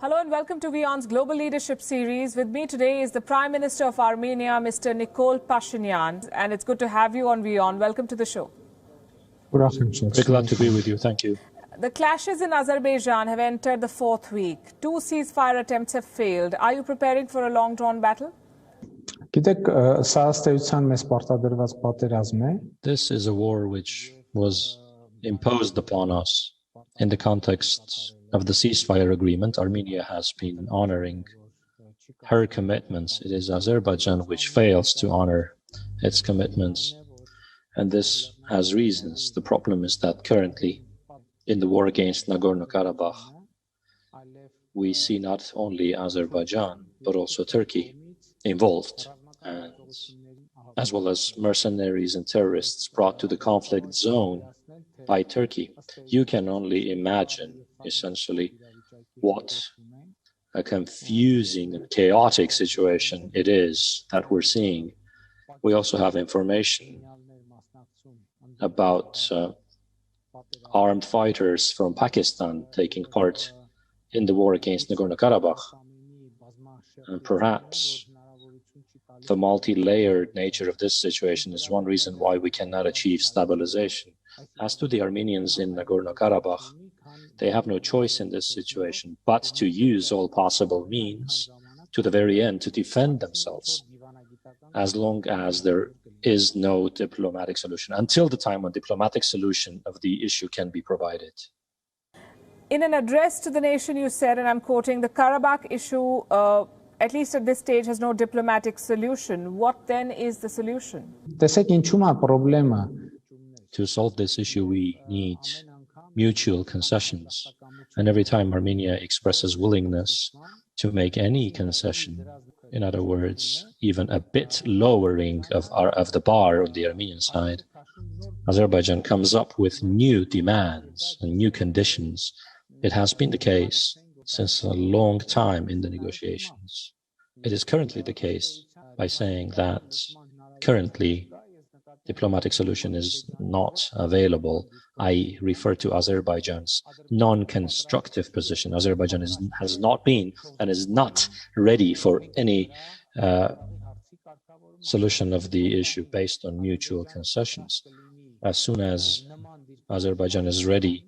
Hello and welcome to WION's Global Leadership Series. With me today is the Prime Minister of Armenia, Mr. Nikol Pashinyan, and it's good to have you on WION. Welcome to the show. Good afternoon, sir. Very glad to be with you. Thank you. The clashes in Azerbaijan have entered the fourth week. 2 ceasefire attempts have failed. Are you preparing for a long-drawn battle? This is a war which was imposed upon us in the context of the ceasefire agreement. Armenia has been honoring her commitments. It is Azerbaijan which fails to honor its commitments, and this has reasons. The problem is that currently, in the war against Nagorno-Karabakh, we see not only Azerbaijan, but also Turkey involved, and as well as mercenaries and terrorists brought to the conflict zone by Turkey. You can only imagine, essentially, what a confusing and chaotic situation it is that we're seeing. We also have information about armed fighters from Pakistan taking part in the war against Nagorno-Karabakh. And perhaps the multi-layered nature of this situation is one reason why we cannot achieve stabilization. As to the Armenians in Nagorno-Karabakh, they have no choice in this situation but to use all possible means to the very end to defend themselves, as long as there is no diplomatic solution, until the time when diplomatic solution of the issue can be provided. In an address to the nation, you said, and I'm quoting, the Karabakh issue, at least at this stage, has no diplomatic solution. What then is the solution? To solve this issue, we need mutual concessions. And every time Armenia expresses willingness to make any concession, in other words, even a bit lowering of the bar on the Armenian side, Azerbaijan comes up with new demands and new conditions. It has been the case since a long time in the negotiations. It is currently the case by saying that currently diplomatic solution is not available. I refer to Azerbaijan's non-constructive position. Azerbaijan has not been and is not ready for any solution of the issue based on mutual concessions. As soon as Azerbaijan is ready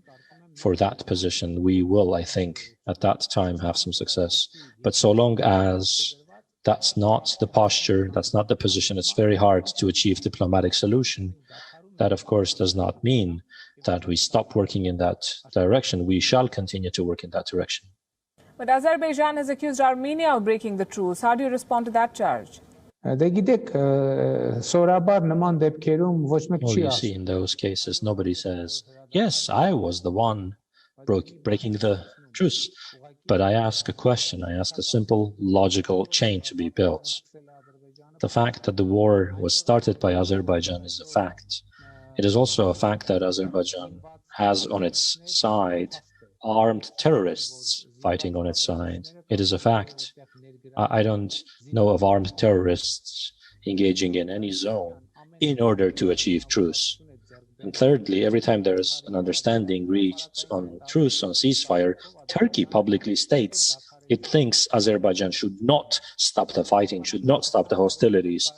for that position, we will, I think, at that time have some success. But so long as that's not the posture, that's not the position, it's very hard to achieve diplomatic solution. That, of course, does not mean that we stop working in that direction. We shall continue to work in that direction. But Azerbaijan has accused Armenia of breaking the truce. How do you respond to that charge? Well, you see, in those cases, nobody says, yes, I was the one breaking the truce. But I ask a question, I ask a simple, logical chain to be built. The fact that the war was started by Azerbaijan is a fact. It is also a fact that Azerbaijan has on its side armed terrorists fighting on its side. It is a fact. I don't know of armed terrorists engaging in any zone in order to achieve truce. And thirdly, every time there is an understanding reached on truce, on ceasefire, Turkey publicly states it thinks Azerbaijan should not stop the fighting, should not stop the hostilities.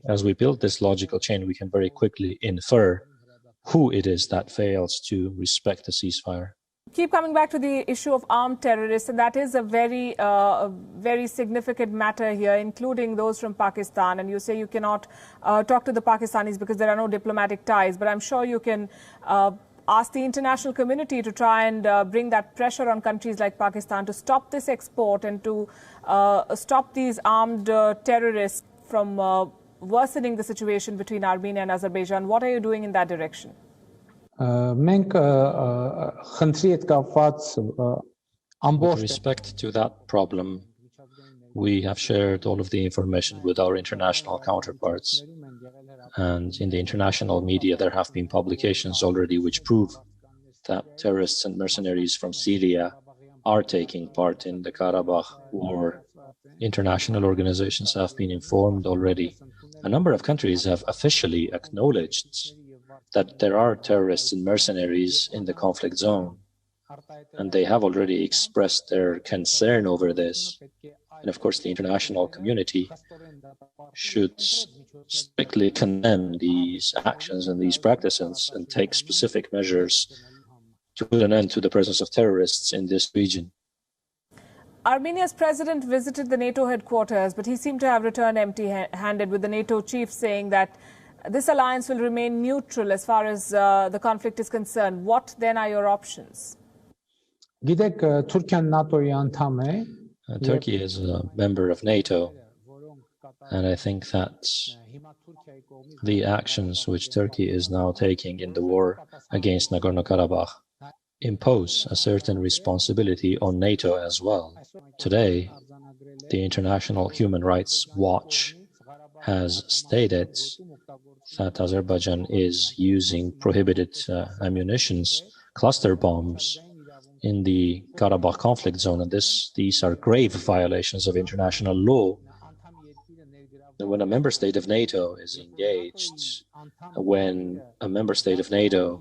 As we build this logical chain, we can very quickly infer who it is that fails to respect the ceasefire. Keep coming back to the issue of armed terrorists, and that is a very significant matter here, including those from Pakistan. And you say you cannot talk to the Pakistanis because there are no diplomatic ties, but I'm sure you can ask the international community to try and bring that pressure on countries like Pakistan to stop this export and to stop these armed terrorists from worsening the situation between Armenia and Azerbaijan. What are you doing in that direction? With respect to that problem, we have shared all of the information with our international counterparts. And in the international media, there have been publications already which prove that terrorists and mercenaries from Syria are taking part in the Karabakh war. International organizations have been informed already. A number of countries have officially acknowledged that there are terrorists and mercenaries in the conflict zone. and they have already expressed their concern over this. And of course, the international community should strictly condemn these actions and these practices and take specific measures to put an end to the presence of terrorists in this region. Armenia's president visited the NATO headquarters, but he seemed to have returned empty-handed, with the NATO chief saying that this alliance will remain neutral as far as the conflict is concerned. What then are your options? Turkey is a member of NATO, and I think that the actions which Turkey is now taking in the war against Nagorno-Karabakh impose a certain responsibility on NATO as well. Today, the International Human Rights Watch has stated that Azerbaijan is using prohibited ammunitions, cluster bombs, in the Karabakh conflict zone, and these are grave violations of international law. And when a member state of NATO is engaged, when a member state of NATO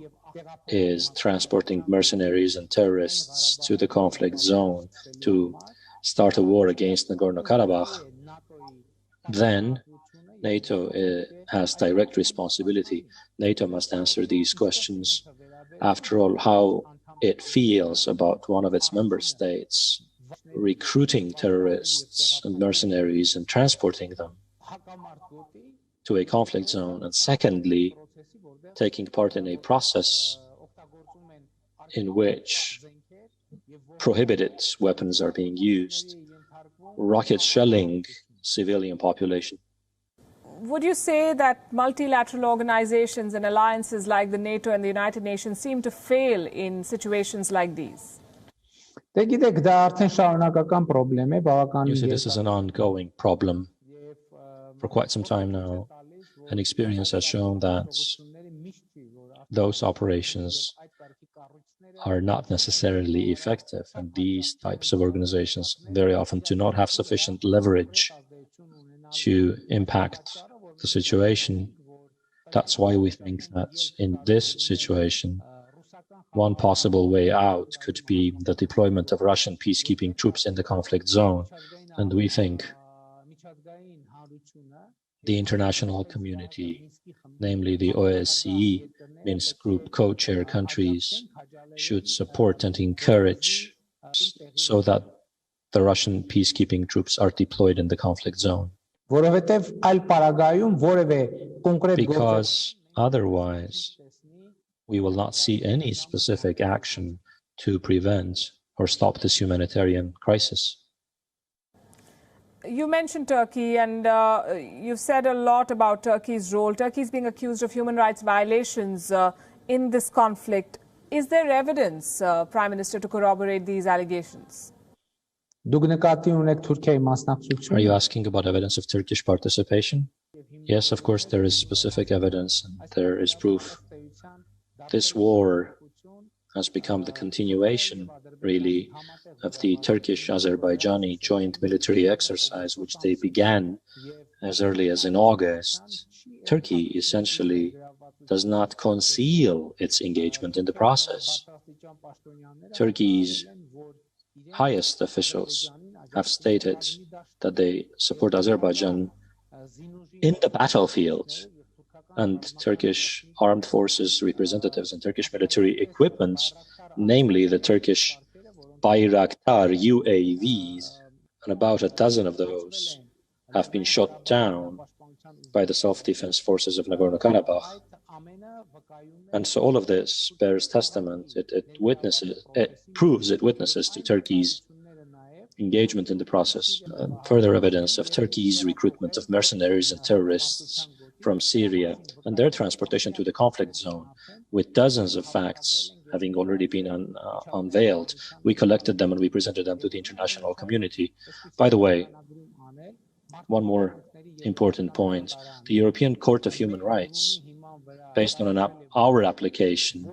is transporting mercenaries and terrorists to the conflict zone to start a war against Nagorno-Karabakh, then NATO has direct responsibility. NATO must answer these questions. After all, how it feels about one of its member states recruiting terrorists and mercenaries and transporting them to a conflict zone, and secondly, taking part in a process in which prohibited weapons are being used, rocket shelling civilian population. Would you say that multilateral organizations and alliances like the NATO and the United Nations seem to fail in situations like these? You see, this is an ongoing problem for quite some time now, and experience has shown that those operations are not necessarily effective, and these types of organizations very often do not have sufficient leverage to impact the situation. That's why we think that in this situation, one possible way out could be the deployment of Russian peacekeeping troops in the conflict zone. And we think the international community, namely the OSCE, Minsk Group co-chair countries, should support and encourage so that the Russian peacekeeping troops are deployed in the conflict zone. Because otherwise, we will not see any specific action to prevent or stop this humanitarian crisis. You mentioned Turkey, and you've said a lot about Turkey's role. Turkey is being accused of human rights violations in this conflict. Is there evidence, Prime Minister, to corroborate these allegations? Are you asking about evidence of Turkish participation? Yes, of course, there is specific evidence and there is proof. This war has become the continuation, really, of the Turkish-Azerbaijani joint military exercise, which they began as early as in August. Turkey essentially does not conceal its engagement in the process. Turkey's highest officials have stated that they support Azerbaijan in the battlefield, and Turkish armed forces representatives and Turkish military equipment, namely the Turkish Bayraktar UAVs, and about a dozen of those have been shot down by the self-defense forces of Nagorno-Karabakh. And so all of this bears testament, it witnesses to Turkey's engagement in the process. Further evidence of Turkey's recruitment of mercenaries and terrorists from Syria and their transportation to the conflict zone, with dozens of facts having already been unveiled. We collected them and we presented them to the international community. By the way, one more important point. The European Court of Human Rights, based on our application,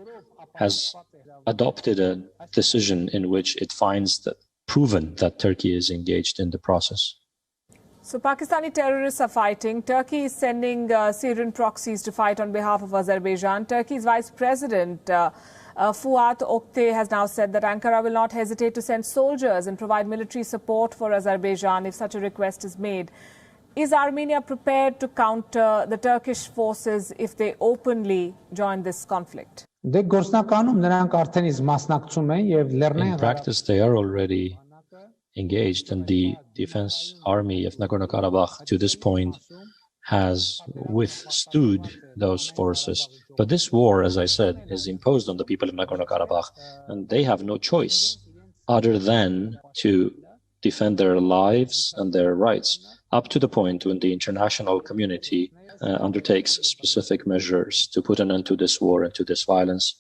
has adopted a decision in which it finds that proven that Turkey is engaged in the process. So Pakistani terrorists are fighting. Turkey is sending Syrian proxies to fight on behalf of Azerbaijan. Turkey's vice president Fuat Oktay has now said that Ankara will not hesitate to send soldiers and provide military support for Azerbaijan if such a request is made. Is Armenia prepared to counter the Turkish forces if they openly join this conflict? In practice, they are already engaged, and the defense army of Nagorno-Karabakh to this point has withstood those forces. But this war, as I said, is imposed on the people of Nagorno-Karabakh, and they have no choice other than to defend their lives and their rights, up to the point when the international community undertakes specific measures to put an end to this war and to this violence.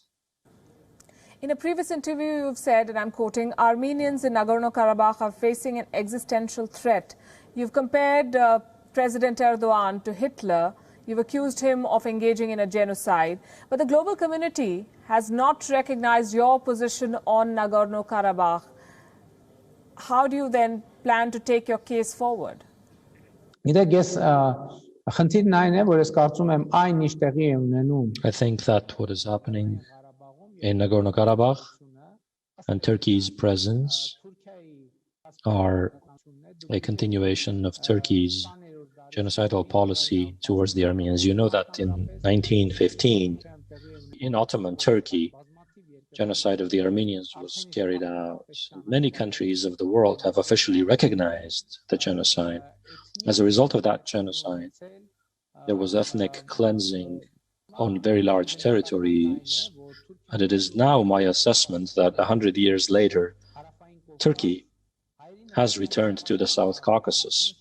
In a previous interview, you've said, and I'm quoting, Armenians in Nagorno-Karabakh are facing an existential threat. You've compared President Erdogan to Hitler. You've accused him of engaging in a genocide. But the global community has not recognized your position on Nagorno-Karabakh. How do you then plan to take your case forward? I think that what is happening in Nagorno-Karabakh and Turkey's presence are a continuation of Turkey's genocidal policy towards the Armenians. You know that in 1915, in Ottoman Turkey, genocide of the Armenians was carried out. Many countries of the world have officially recognized the genocide. As a result of that genocide, there was ethnic cleansing on very large territories. And it is now my assessment that 100 years later, Turkey has returned to the South Caucasus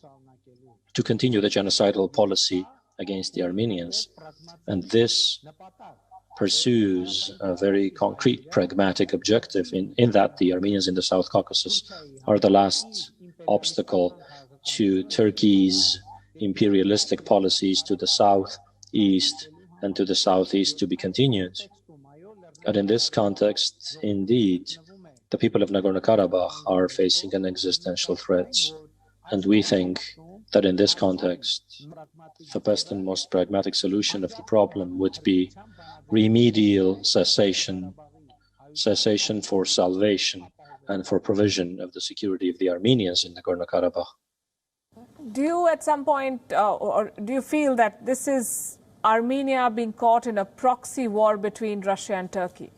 to continue the genocidal policy against the Armenians. And this pursues a very concrete, pragmatic objective in that the Armenians in the South Caucasus are the last obstacle to Turkey's imperialistic policies to the southeast and to the southeast to be continued. And in this context, indeed, the people of Nagorno-Karabakh are facing an existential threat. And we think that in this context, the best and most pragmatic solution of the problem would be remedial cessation for salvation and for provision of the security of the Armenians in Nagorno-Karabakh. Do you at some point, or do you feel that this is Armenia being caught in a proxy war between Russia and Turkey?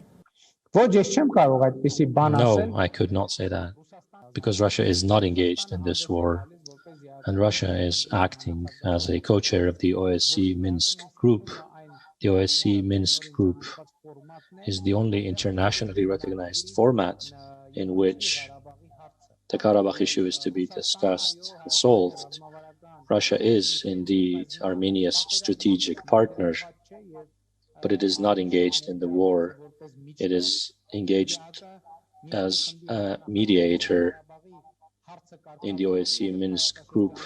No, I could not say that, because Russia is not engaged in this war, and Russia is acting as a co-chair of the OSCE Minsk group. The OSCE Minsk group is the only internationally recognized format in which the Karabakh issue is to be discussed and solved. Russia is indeed Armenia's strategic partner, but it is not engaged in the war. It is engaged as a mediator in the OSCE Minsk group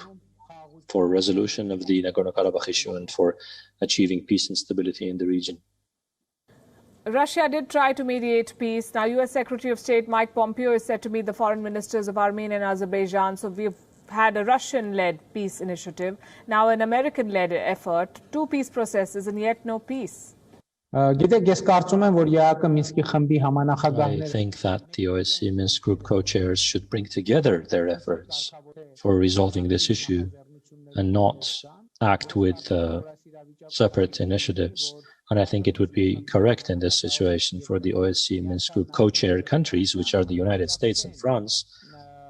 for resolution of the Nagorno-Karabakh issue and for achieving peace and stability in the region. Russia did try to mediate peace. Now, U.S. Secretary of State Mike Pompeo is said to meet the foreign ministers of Armenia and Azerbaijan. So we've had a Russian-led peace initiative, now an American-led effort, two peace processes, and yet no peace. I think that the OSCE Minsk group co-chairs should bring together their efforts for resolving this issue and not act with separate initiatives. And I think it would be correct in this situation for the OSCE Minsk group co-chair countries, which are the United States and France,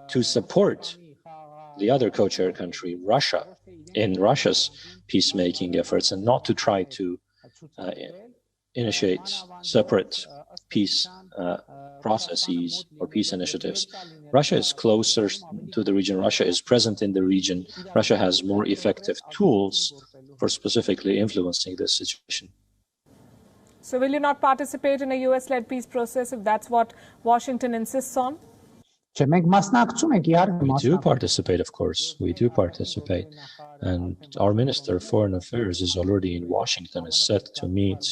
to support the other co-chair country, Russia, in Russia's peacemaking efforts, and not to try to initiate separate peace processes or peace initiatives. Russia is closer to the region. Russia is present in the region. Russia has more effective tools for specifically influencing this situation. So will you not participate in a US-led peace process if that's what Washington insists on? We do participate, of course. We do participate. And our Minister of Foreign Affairs is already in Washington, is set to meet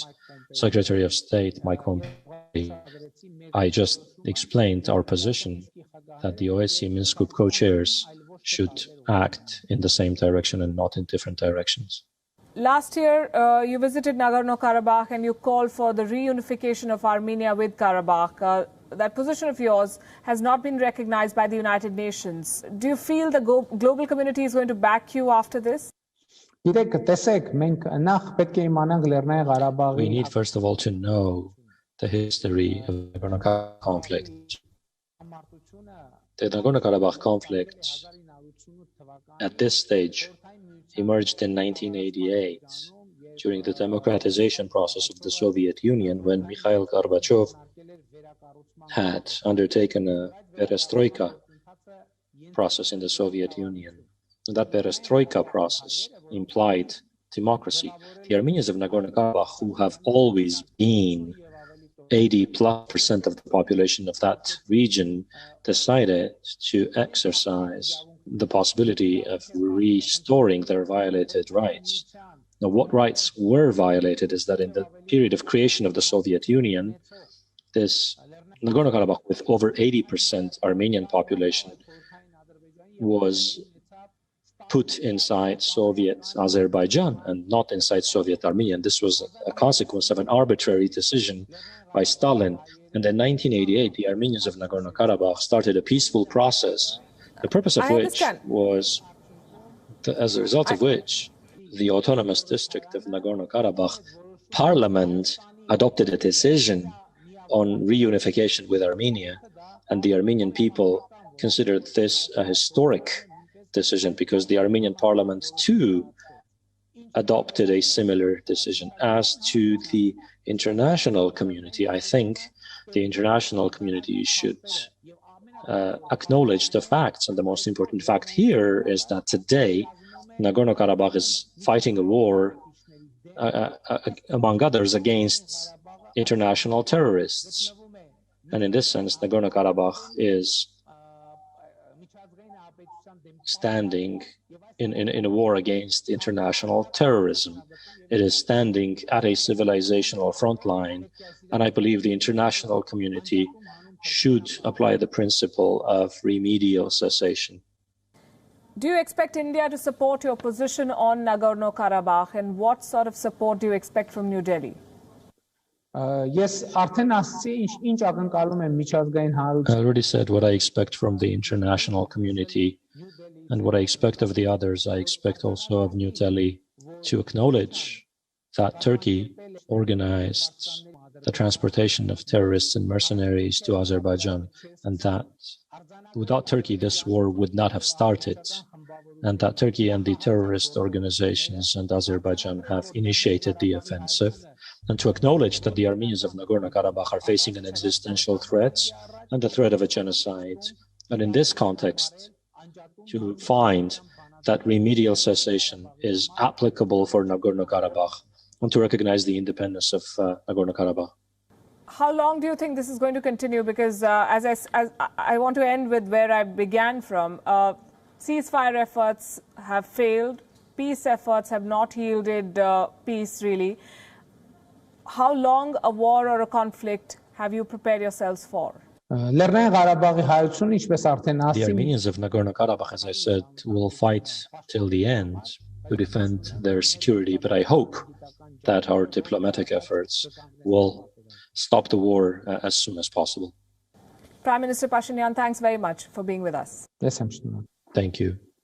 Secretary of State Mike Pompeo. I just explained our position that the OSCE Minsk group co-chairs should act in the same direction and not in different directions. Last year, you visited Nagorno-Karabakh and you called for the reunification of Armenia with Karabakh. That position of yours has not been recognized by the United Nations. Do you feel the global community is going to back you after this? We need, first of all, to know the history of the Nagorno-Karabakh conflict. The Nagorno-Karabakh conflict, at this stage, emerged in 1988 during the democratization process of the Soviet Union, when Mikhail Gorbachev had undertaken a perestroika process in the Soviet Union. That perestroika process implied democracy. The Armenians of Nagorno-Karabakh, who have always been 80+% of the population of that region, decided to exercise the possibility of restoring their violated rights. Now, what rights were violated is that in the period of creation of the Soviet Union, this Nagorno-Karabakh, with over 80% Armenian population, was put inside Soviet Azerbaijan and not inside Soviet Armenia. And this was a consequence of an arbitrary decision by Stalin. And in 1988, the Armenians of Nagorno-Karabakh started a peaceful process, the purpose of which was, as a result of which, the autonomous district of Nagorno-Karabakh parliament adopted a decision on reunification with Armenia, and the Armenian people considered this a historic decision because the Armenian parliament too adopted a similar decision. As to the international community, I think the international community should acknowledge the facts, and the most important fact here is that today Nagorno-Karabakh is fighting a war, among others, against international terrorists. And in this sense, Nagorno-Karabakh is standing in a war against international terrorism. It is standing at a civilizational front line, and I believe the international community should apply the principle of remedial cessation. Do you expect India to support your position on Nagorno-Karabakh, and what sort of support do you expect from New Delhi? Yes, I already said what I expect from the international community and what I expect of the others. I expect also of New Delhi to acknowledge that Turkey organized the transportation of terrorists and mercenaries to Azerbaijan, and that without Turkey this war would not have started, and that Turkey and the terrorist organizations and Azerbaijan have initiated the offensive, and to acknowledge that the Armenians of Nagorno-Karabakh are facing an existential threat and the threat of a genocide. And in this context, to find that remedial cessation is applicable for Nagorno-Karabakh and to recognize the independence of Nagorno-Karabakh. How long do you think this is going to continue? Because as I want to end with where I began from. Ceasefire efforts have failed. Peace efforts have not yielded peace, really. How long a war or a conflict have you prepared yourselves for? The Armenians of Nagorno-Karabakh, as I said, will fight till the end to defend their security, but I hope that our diplomatic efforts will stop the war as soon as possible. Prime Minister Pashinyan, thanks very much for being with us. Yes, thank you.